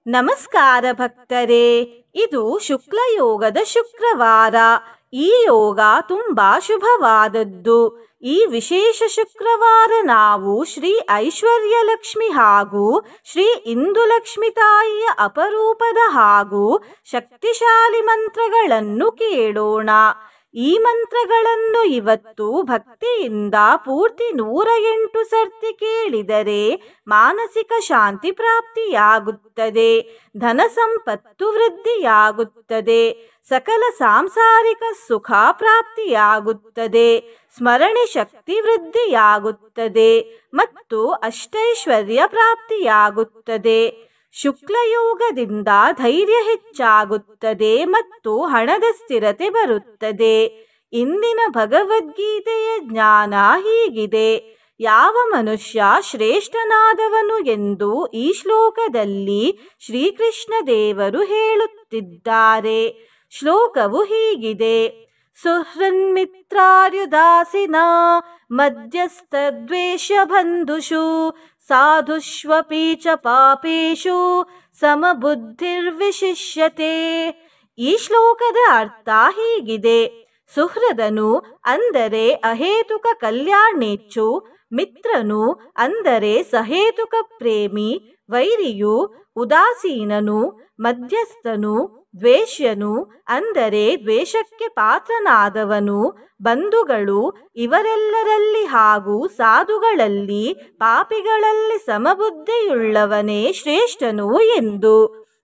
ನಮಸ್ಕಾರ ಭಕ್ತರೇ, ಇದು ಶುಕ್ಲಯೋಗದ ಶುಕ್ರವಾರ. ಈ ಯೋಗ ತುಂಬಾ ಶುಭವಾದದ್ದು. ಈ ವಿಶೇಷ ಶುಕ್ರವಾರ ನಾವು ಶ್ರೀ ಐಶ್ವರ್ಯಲಕ್ಷ್ಮಿ ಹಾಗೂ ಶ್ರೀ ಇಂದುಲಕ್ಷ್ಮಿ ತಾಯಿಯ ಅಪರೂಪದ ಹಾಗೂ ಶಕ್ತಿಶಾಲಿ ಮಂತ್ರಗಳನ್ನು ಕೇಳೋಣ. ಈ ಮಂತ್ರಗಳನ್ನು ಇವತ್ತು ಭಕ್ತಿಯಿಂದ ಪೂರ್ತಿ 108 ಸರ್ತಿ ಕೇಳಿದರೆ ಮಾನಸಿಕ ಶಾಂತಿ ಪ್ರಾಪ್ತಿಯಾಗುತ್ತದೆ, ಧನ ಸಂಪತ್ತು ವೃದ್ಧಿಯಾಗುತ್ತದೆ, ಸಕಲ ಸಾಂಸಾರಿಕ ಸುಖ ಪ್ರಾಪ್ತಿಯಾಗುತ್ತದೆ, ಸ್ಮರಣೆ ಶಕ್ತಿ ವೃದ್ಧಿಯಾಗುತ್ತದೆ ಮತ್ತು ಅಷ್ಟೈಶ್ವರ್ಯ ಪ್ರಾಪ್ತಿಯಾಗುತ್ತದೆ. ಶುಕ್ಲಯೋಗದಿಂದ ಧೈರ್ಯ ಹೆಚ್ಚಾಗುತ್ತದೆ ಮತ್ತು ಹಣದ ಸ್ಥಿರತೆ ಬರುತ್ತದೆ. ಇಂದಿನ ಭಗವದ್ಗೀತೆಯ ಜ್ಞಾನ ಹೀಗಿದೆ: ಯಾವ ಮನುಷ್ಯ ಶ್ರೇಷ್ಠನಾದವನು ಎಂದು ಈ ಶ್ಲೋಕದಲ್ಲಿ ಶ್ರೀಕೃಷ್ಣ ದೇವರು ಹೇಳುತ್ತಿದ್ದಾರೆ. ಶ್ಲೋಕವು ಹೀಗಿದೆ: ಸುಹೃನ್ಮಿತ್ರಾರ್ಯುದಾಸೀನ ಮಧ್ಯಸ್ಥ ದ್ವೇಷ ಬಂಧುಷು ಸಾಧುಷ್ವಪಿ ಚ ಪಾಪೇಷು ಸಮಬುದ್ಧಿರ್ವಿಶಿಷ್ಯತೆ. ಈ ಶ್ಲೋಕದ ಅರ್ಥ ಹೀಗಿದೆ: ಸುಹೃದನು ಅಂದರೆ ಅಹೇತುಕ ಕಲ್ಯಾಣೇಚ್ಛು, ಮಿತ್ರನು ಅಂದರೆ ಸಹೇತುಕ ಪ್ರೇಮಿ, ವೈರಿಯು ಉದಾಸೀನನು, ಮಧ್ಯಸ್ಥನು ದ್ವೇಷ್ಯನು ಅಂದರೆ ದ್ವೇಷಕ್ಕೆ ಪಾತ್ರನಾದವನು, ಬಂಧುಗಳು ಇವರೆಲ್ಲರಲ್ಲಿ ಹಾಗೂ ಸಾಧುಗಳಲ್ಲಿ ಪಾಪಿಗಳಲ್ಲಿ ಸಮಬುದ್ಧಿಯುಳ್ಳವನೇ ಶ್ರೇಷ್ಠನು ಎಂದು.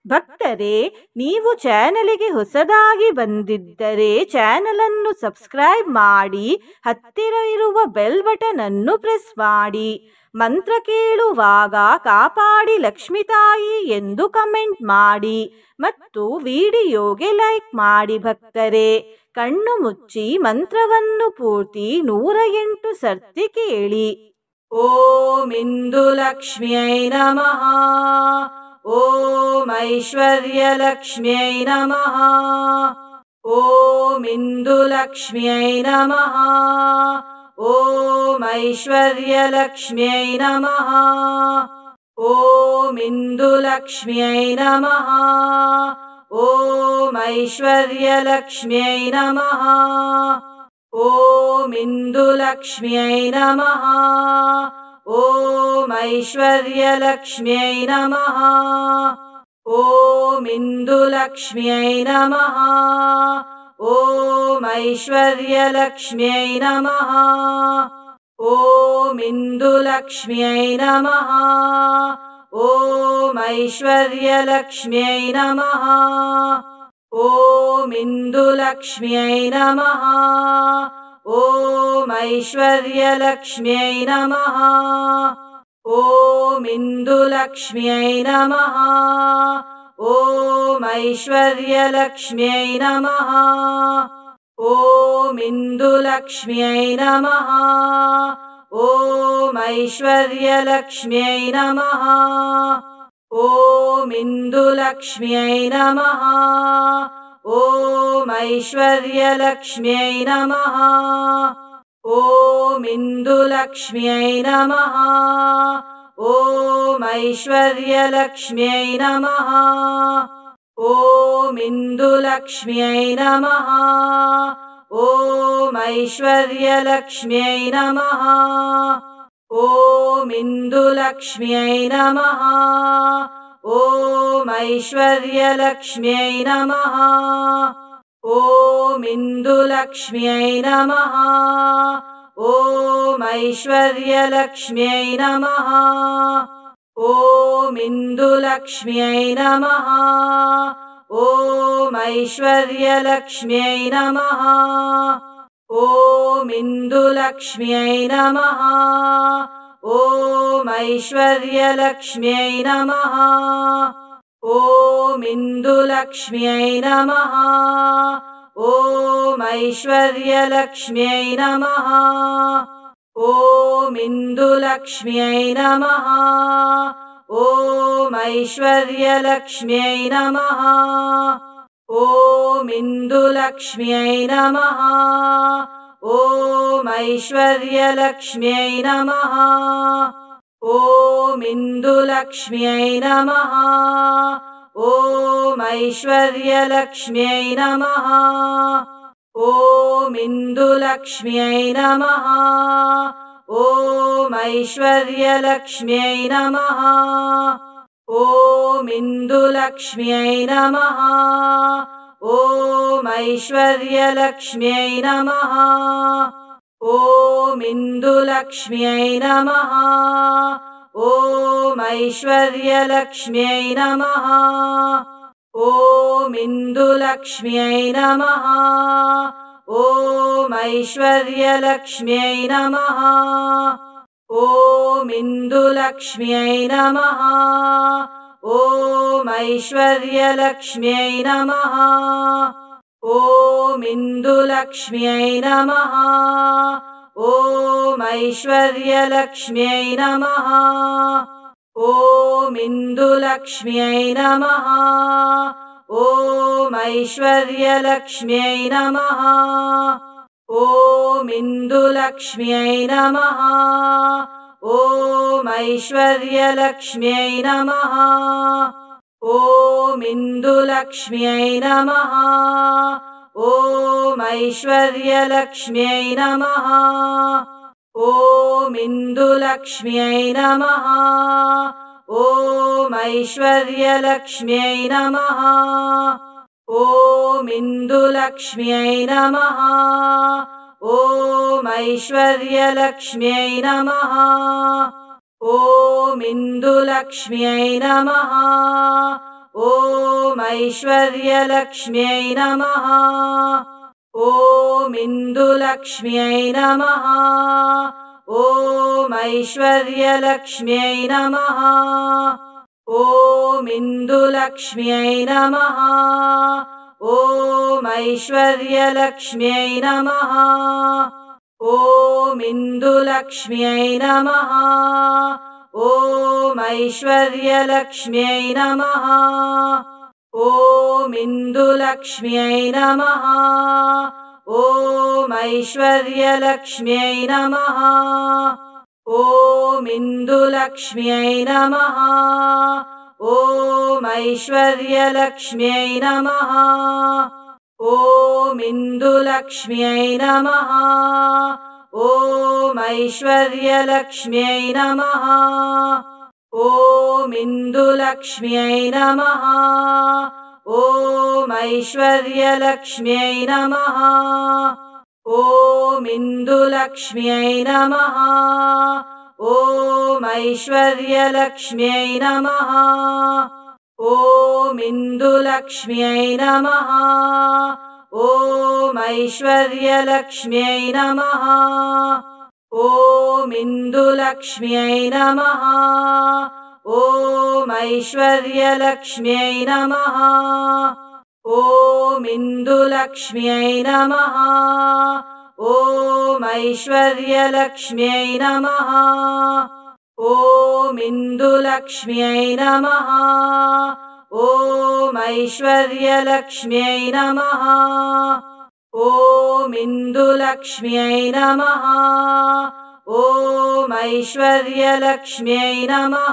ಭಕ್ತರೇ, ನೀವು ಚಾನಲಿಗೆ ಹೊಸದಾಗಿ ಬಂದಿದ್ದರೆ ಚಾನಲನ್ನು ಸಬ್ಸ್ಕ್ರೈಬ್ ಮಾಡಿ, ಹತ್ತಿರ ಇರುವ ಬೆಲ್ ಬಟನ್ ಅನ್ನು ಪ್ರೆಸ್ ಮಾಡಿ. ಮಂತ್ರ ಕೇಳುವಾಗ ಕಾಪಾಡಿ ಲಕ್ಷ್ಮೀ ತಾಯಿ ಎಂದು ಕಮೆಂಟ್ ಮಾಡಿ ಮತ್ತು ವಿಡಿಯೋಗೆ ಲೈಕ್ ಮಾಡಿ. ಭಕ್ತರೇ, ಕಣ್ಣು ಮುಚ್ಚಿ ಮಂತ್ರವನ್ನು ಪೂರ್ತಿ 108 ಸರ್ತಿ ಕೇಳಿ. ಓಂ ಇಂದುಲಕ್ಷ್ಮ್ಯೈ ನಮಃ. ಓಂ ಐಶ್ವರ್ಯಲಕ್ಷ್ಮ್ಯೈ ನಮಃ. ಓಂ ಇಂದುಲಕ್ಷ್ಮ್ಯೈ ನಮಃ. ಓಂ ಐಶ್ವರ್ಯಲಕ್ಷ್ಮ್ಯೈ ನಮಃ. ಓಂ ಇಂದುಲಕ್ಷ್ಮ್ಯೈ ನಮಃ. ಓಂ ಐಶ್ವರ್ಯಲಕ್ಷ್ಮ್ಯೈ ನಮಃ. ಓಂ ಇಂದುಲಕ್ಷ್ಮ್ಯೈ ನಮಃ. ಓಂ ಐಶ್ವರ್ಯಲಕ್ಷ್ಮ್ಯೈ ನಮಃ. ಓಂ ಇಂದುಲಕ್ಷ್ಮ್ಯೈ ನಮಃ. ಓಂ ಐಶ್ವರ್ಯಲಕ್ಷ್ಮ್ಯೈ ನಮಃ. ಓಂ ಇಂದುಲಕ್ಷ್ಮ್ಯೈ ನಮಃ. ಓಂ ಐಶ್ವರ್ಯಲಕ್ಷ್ಮ್ಯೈ ನಮಃ. ಓಂ ಇಂದುಲಕ್ಷ್ಮ್ಯೈ ನಮಃ. ಓಂ ಐಶ್ವರ್ಯಲಕ್ಷ್ಮ್ಯೈ ನಮಃ. ಓಂ ಇಂದುಲಕ್ಷ್ಮ್ಯೈ ನಮಃ. ಓಂ ಐಶ್ವರ್ಯಲಕ್ಷ್ಮ್ಯೈ ನಮಃ. ಓಂ ಇಂದುಲಕ್ಷ್ಮ್ಯೈ ನಮಃ. ಓಂ ಐಶ್ವರ್ಯಲಕ್ಷ್ಮ್ಯೈ ನಮಃ. ಓಂ ಇಂದುಲಕ್ಷ್ಮ್ಯೈ ನಮಃ. ಓಂ ಐಶ್ವರ್ಯಲಕ್ಷ್ಮ್ಯೈ ನಮಃ. ಓಂ ಇಂದುಲಕ್ಷ್ಮ್ಯೈ ನಮಃ. ಓಂ ಐಶ್ವರ್ಯಲಕ್ಷ್ಮ್ಯೈ ನಮಃ. ಓಂ ಇಂದುಲಕ್ಷ್ಮ್ಯೈ ನಮಃ. ಓಂ ಐಶ್ವರ್ಯಲಕ್ಷ್ಮ್ಯೈ ನಮಃ. ಓಂ ಇಂದುಲಕ್ಷ್ಮ್ಯೈ ನಮಃ. ಓಂ ಐಶ್ವರ್ಯಲಕ್ಷ್ಮ್ಯೈ ನಮಃ. ಓಂ ಇಂದುಲಕ್ಷ್ಮ್ಯೈ ನಮಃ. ಓಂ ಐಶ್ವರ್ಯಲಕ್ಷ್ಮ್ಯೈ ನಮಃ. ಓಂ ಇಂದುಲಕ್ಷ್ಮ್ಯೈ ನಮಃ. ಓಂ ಐಶ್ವರ್ಯಲಕ್ಷ್ಮ್ಯೈ ನಮಃ. ಓಂ ಇಂದುಲಕ್ಷ್ಮ್ಯೈ ನಮಃ. ಓಂ ಐಶ್ವರ್ಯಲಕ್ಷ್ಮ್ಯೈ ನಮಃ. ಓಂ ಇಂದುಲಕ್ಷ್ಮ್ಯೈ ನಮಃ. ಓಂ ಐಶ್ವರ್ಯಲಕ್ಷ್ಮ್ಯೈ ನಮಃ. ಓಂ ಇಂದುಲಕ್ಷ್ಮ್ಯೈ ನಮಃ. ಓಂ ಐಶ್ವರ್ಯಲಕ್ಷ್ಮ್ಯೈ ನಮಃ. ಓಂ ಇಂದುಲಕ್ಷ್ಮ್ಯೈ ನಮಃ. ಓಂ ಐಶ್ವರ್ಯಲಕ್ಷ್ಮ್ಯೈ ನಮಃ. ಓಂ ಇಂದುಲಕ್ಷ್ಮ್ಯೈ ನಮಃ. ॐ ऐश्वर्यलक्ष्म्यै नमः ॐ इन्दुलक्ष्म्यै नमः ॐ ऐश्वर्यलक्ष्म्यै नमः ॐ इन्दुलक्ष्म्यै नमः ॐ ऐश्वर्यलक्ष्म्यै नमः ॐ इन्दुलक्ष्म्यै नमः ॐ ऐश्वर्यलक्ष्म्यै नमः ॐ इन्दुलक्ष्म्यै नमः ॐ ऐश्वर्यलक्ष्म्यै नमः ॐ इन्दुलक्ष्म्यै नमः ॐ ऐश्वर्यलक्ष्म्यै नमः ॐ इन्दुलक्ष्म्यै नमः ॐ ऐश्वर्यलक्ष्म्यै नमः ॐ इन्दुलक्ष्म्यै नमः ॐ ऐश्वर्यलक्ष्म्यै नमः ॐ इन्दुलक्ष्म्यै नमः ॐ ऐश्वर्यलक्ष्म्यै नमः ॐ इन्दुलक्ष्म्यै नमः ॐ ऐश्वर्यलक्ष्म्यै नमः ॐ इन्दुलक्ष्म्यै नमः ॐ ऐश्वर्यलक्ष्म्यै नमः ॐ इन्दुलक्ष्म्यै नमः ॐ ऐश्वर्यलक्ष्म्यै नमः ॐ इन्दुलक्ष्म्यै नमः ॐ ऐश्वर्यलक्ष्म्यै नमः ॐ इन्दुलक्ष्म्यै नमः ॐ ऐश्वर्यलक्ष्म्यै नमः ॐ इन्दुलक्ष्म्यै नमः ॐ ऐश्वर्यलक्ष्म्यै नमः ॐ इन्दुलक्ष्म्यै नमः ॐ ऐश्वर्यलक्ष्म्यै नमः ॐ इन्दुलक्ष्म्यै नमः ॐ ऐश्वर्यलक्ष्म्यै नमः ॐ इन्दुलक्ष्म्यै नमः ॐ ऐश्वर्यलक्ष्म्यै नमः ॐ इन्दुलक्ष्म्यै नमः ॐ ऐश्वर्यलक्ष्म्यै नमः ॐ इन्दुलक्ष्म्यै नमः ॐ ऐश्वर्यलक्ष्म्यै नमः ॐ इन्दुलक्ष्म्यै नमः ॐ ऐश्वर्यलक्ष्म्यै नमः ॐ इन्दुलक्ष्म्यै नमः ॐ ऐश्वर्यलक्ष्म्यै नमः ॐ इन्दुलक्ष्म्यै नमः ॐ ऐश्वर्यलक्ष्म्यै नमः ॐ इन्दुलक्ष्म्यै नमः ॐ ऐश्वर्यलक्ष्म्यै नमः ॐ इन्दुलक्ष्म्यै नमः ॐ ऐश्वर्यलक्ष्म्यै नमः ॐ इन्दुलक्ष्म्यै नमः ॐ ऐश्वर्यलक्ष्म्यै नमः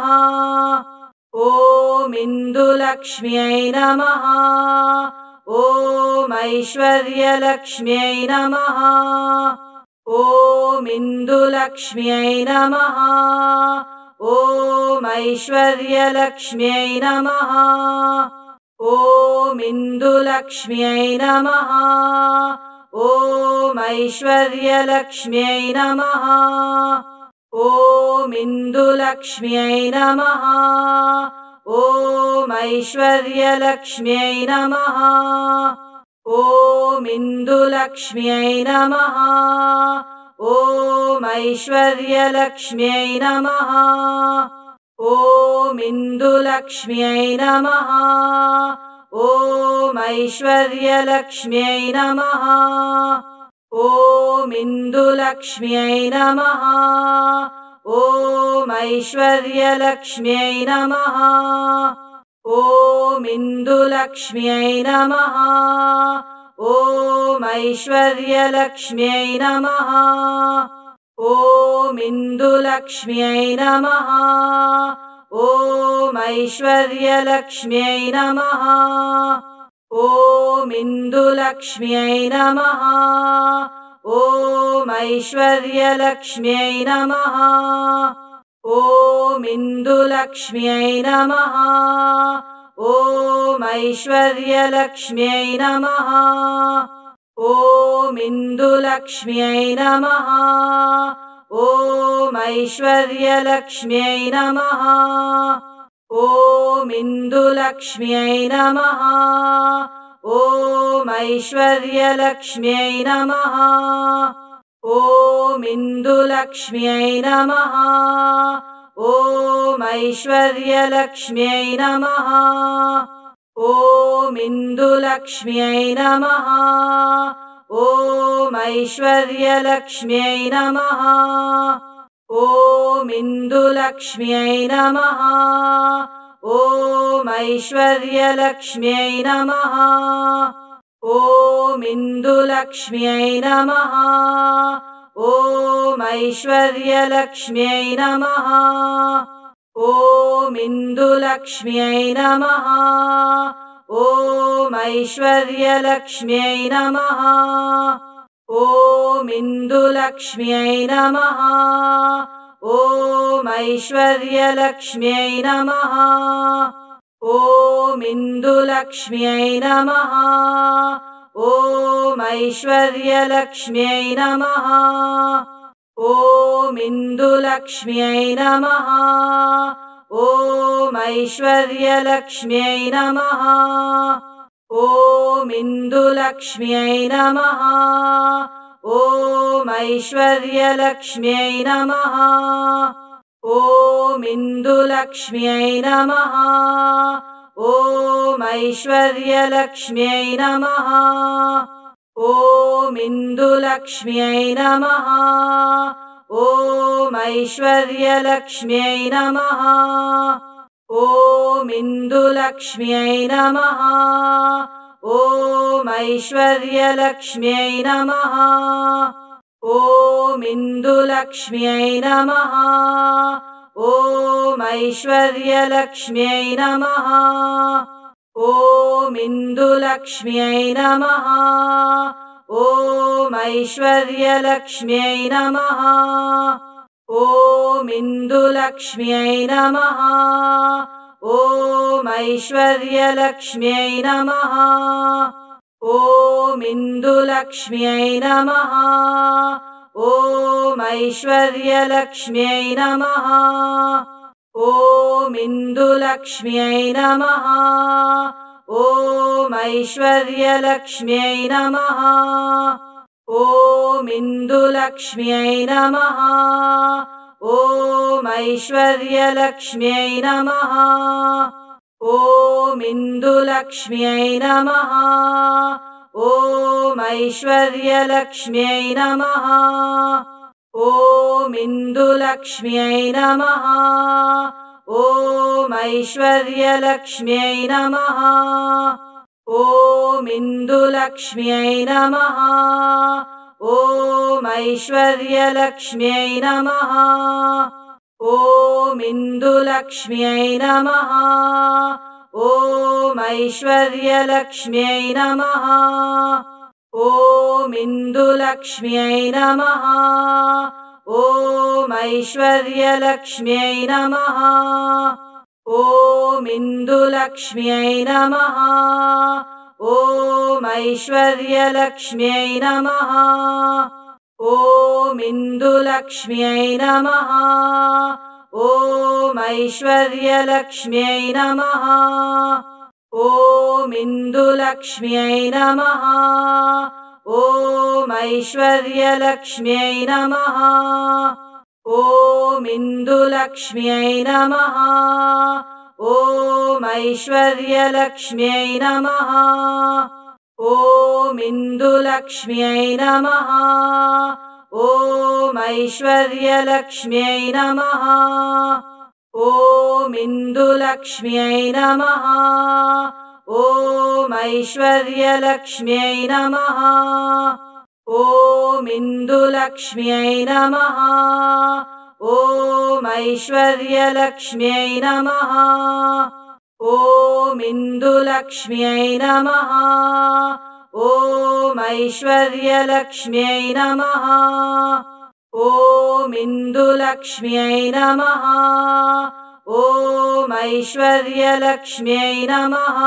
ॐ इन्दुलक्ष्म्यै नमः ॐ ऐश्वर्यलक्ष्म्यै नमः ॐ इन्दुलक्ष्म्यै नमः ॐ ऐश्वर्यलक्ष्म्यै नमः ॐ इन्दुलक्ष्म्यै नमः ॐ ऐश्वर्यलक्ष्म्यै नमः ॐ इन्दुलक्ष्म्यै नमः ॐ ऐश्वर्यलक्ष्म्यै नमः ॐ इन्दुलक्ष्म्यै नमः ॐ ऐश्वर्यलक्ष्म्यै नमः ॐ इन्दुलक्ष्म्यै नमः ॐ ऐश्वर्यलक्ष्म्यै नमः ॐ इन्दुलक्ष्म्यै नमः ॐ ऐश्वर्यलक्ष्म्यै नमः ॐ इन्दुलक्ष्म्यै नमः ॐ ऐश्वर्यलक्ष्म्यै नमः ॐ इन्दुलक्ष्म्यै नमः ॐ ऐश्वर्यलक्ष्म्यै नमः ॐ इन्दुलक्ष्म्यै नमः ॐ ऐश्वर्यलक्ष्म्यै नमः ॐ इन्दुलक्ष्म्यै नमः ॐ ऐश्वर्यलक्ष्म्यै नमः ॐ इन्दुलक्ष्म्यै नमः ॐ ऐश्वर्यलक्ष्म्यै नमः ॐ इन्दुलक्ष्म्यै नमः ॐ ऐश्वर्यलक्ष्म्यै नमः ॐ इन्दुलक्ष्म्यै नमः ॐ ऐश्वर्यलक्ष्म्यै नमः ॐ इन्दुलक्ष्म्यै नमः ॐ ऐश्वर्यलक्ष्म्यै नमः ॐ इन्दुलक्ष्म्यै नमः ॐ ऐश्वर्यलक्ष्म्यै नमः ॐ इन्दुलक्ष्म्यै नमः ॐ ऐश्वर्यलक्ष्म्यै नमः ॐ इन्दुलक्ष्म्यै नमः ॐ ऐश्वर्यलक्ष्म्यै नमः ॐ इन्दुलक्ष्म्यै नमः ॐ ऐश्वर्यलक्ष्म्यै नमः ॐ इन्दुलक्ष्म्यै नमः ॐ ऐश्वर्यलक्ष्म्यै नमः ॐ इन्दुलक्ष्म्यै नमः ॐ ऐश्वर्यलक्ष्म्यै नमः ॐ इन्दुलक्ष्म्यै नमः ॐ ऐश्वर्यलक्ष्म्यै नमः ॐ इन्दुलक्ष्म्यै नमः ॐ ऐश्वर्यलक्ष्म्यै नमः ॐ इन्दुलक्ष्म्यै नमः ॐ ऐश्वर्यलक्ष्म्यै नमः ॐ इन्दुलक्ष्म्यै नमः ॐ ऐश्वर्यलक्ष्म्यै नमः ॐ इन्दुलक्ष्म्यै नमः ॐ ऐश्वर्यलक्ष्म्यै नमः ॐ इन्दुलक्ष्म्यै नमः ॐ ऐश्वर्यलक्ष्म्यै नमः ॐ इन्दुलक्ष्म्यै नमः ॐ ऐश्वर्यलक्ष्म्यै नमः ॐ इन्दुलक्ष्म्यै नमः ॐ ऐश्वर्यलक्ष्म्यै नमः ॐ इन्दुलक्ष्म्यै नमः ॐ ऐश्वर्यलक्ष्म्यै नमः ॐ इन्दुलक्ष्म्यै नमः ॐ ऐश्वर्यलक्ष्म्यै नमः ॐ इन्दुलक्ष्म्यै नमः ॐ ऐश्वर्यलक्ष्म्यै नमः ॐ इन्दुलक्ष्म्यै नमः ॐ ऐश्वर्यलक्ष्म्यै नमः ॐ इन्दुलक्ष्म्यै नमः ॐ ऐश्वर्यलक्ष्म्यै नमः ॐ इन्दुलक्ष्म्यै नमः ॐ ऐश्वर्यलक्ष्म्यै नमः ॐ इन्दुलक्ष्म्यै नमः ॐ ऐश्वर्यलक्ष्म्यै नमः ॐ इन्दुलक्ष्म्यै नमः ॐ ऐश्वर्यलक्ष्म्यै नमः ॐ इन्दुलक्ष्म्यै नमः ॐ ऐश्वर्यलक्ष्म्यै नमः ॐ इन्दुलक्ष्म्यै नमः ॐ ऐश्वर्यलक्ष्म्यै नमः ॐ इन्दुलक्ष्म्यै नमः ॐ ऐश्वर्यलक्ष्म्यै नमः ॐ इन्दुलक्ष्म्यै नमः ॐ ऐश्वर्यलक्ष्म्यै नमः ॐ इन्दुलक्ष्म्यै नमः ॐ ऐश्वर्यलक्ष्म्यै नमः ॐ इन्दुलक्ष्म्यै नमः ॐ ऐश्वर्यलक्ष्म्यै नमः ॐ इन्दुलक्ष्म्यै नमः ॐ ऐश्वर्यलक्ष्म्यै नमः ॐ इन्दुलक्ष्म्यै नमः ॐ ऐश्वर्यलक्ष्म्यै नमः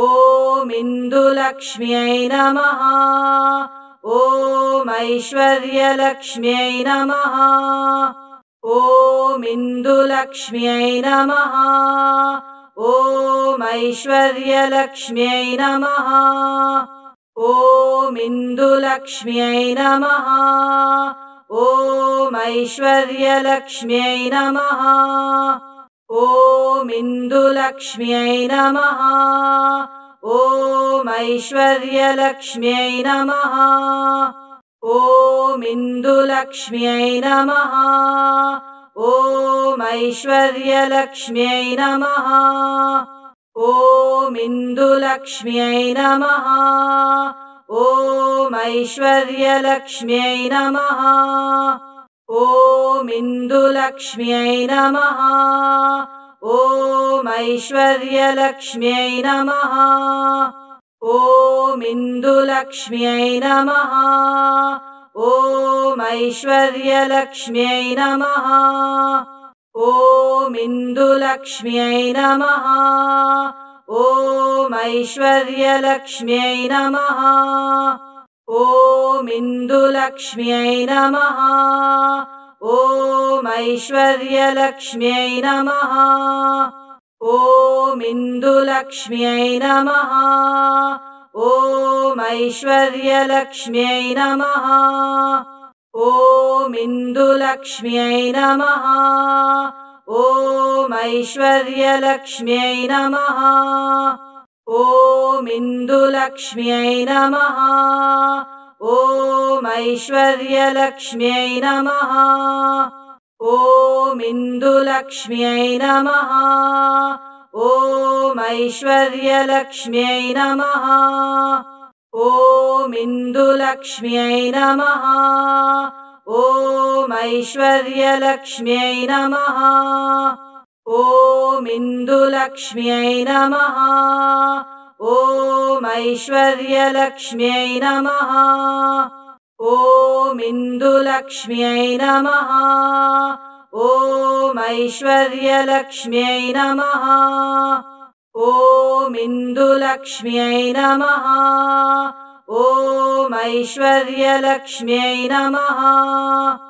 ॐ इन्दुलक्ष्म्यै नमः ॐ ऐश्वर्यलक्ष्म्यै नमः ॐ इन्दुलक्ष्म्यै नमः ॐ ऐश्वर्यलक्ष्म्यै नमः ॐ इन्दुलक्ष्म्यै नमः ॐ ऐश्वर्यलक्ष्म्यै नमः ॐ इन्दुलक्ष्म्यै नमः ॐ ऐश्वर्यलक्ष्म्यै नमः ॐ इन्दुलक्ष्म्यै नमः ॐ ऐश्वर्यलक्ष्म्यै नमः ॐ इन्दुलक्ष्म्यै नमः ॐ ऐश्वर्यलक्ष्म्यै नमः ॐ इन्दुलक्ष्म्यै नमः ॐ ऐश्वर्यलक्ष्म्यै नमः ॐ इन्दुलक्ष्म्यै नमः ॐ ऐश्वर्यलक्ष्म्यै नमः ॐ इन्दुलक्ष्म्यै नमः ॐ ऐश्वर्यलक्ष्म्यै नमः ॐ इन्दुलक्ष्म्यै नमः ॐ ऐश्वर्यलक्ष्म्यै नमः ॐ इन्दुलक्ष्म्यै नमः ॐ ऐश्वर्यलक्ष्म्यै नमः ॐ इन्दुलक्ष्म्यै नमः ॐ ऐश्वर्यलक्ष्म्यै नमः ॐ इन्दुलक्ष्म्यै नमः ॐ ऐश्वर्यलक्ष्म्यै नमः ॐ इन्दुलक्ष्म्यै नमः ॐ ऐश्वर्यलक्ष्म्यै नमः ॐ इन्दुलक्ष्म्यै नमः ॐ ऐश्वर्यलक्ष्म्यै नमः ॐ इन्दुलक्ष्म्यै नमः ॐ ऐश्वर्यलक्ष्म्यै नमः ॐ इन्दुलक्ष्म्यै नमः ॐ ऐश्वर्यलक्ष्म्यै नमः ॐ इन्दुलक्ष्म्यै नमः ॐ ऐश्वर्यलक्ष्म्यै नमः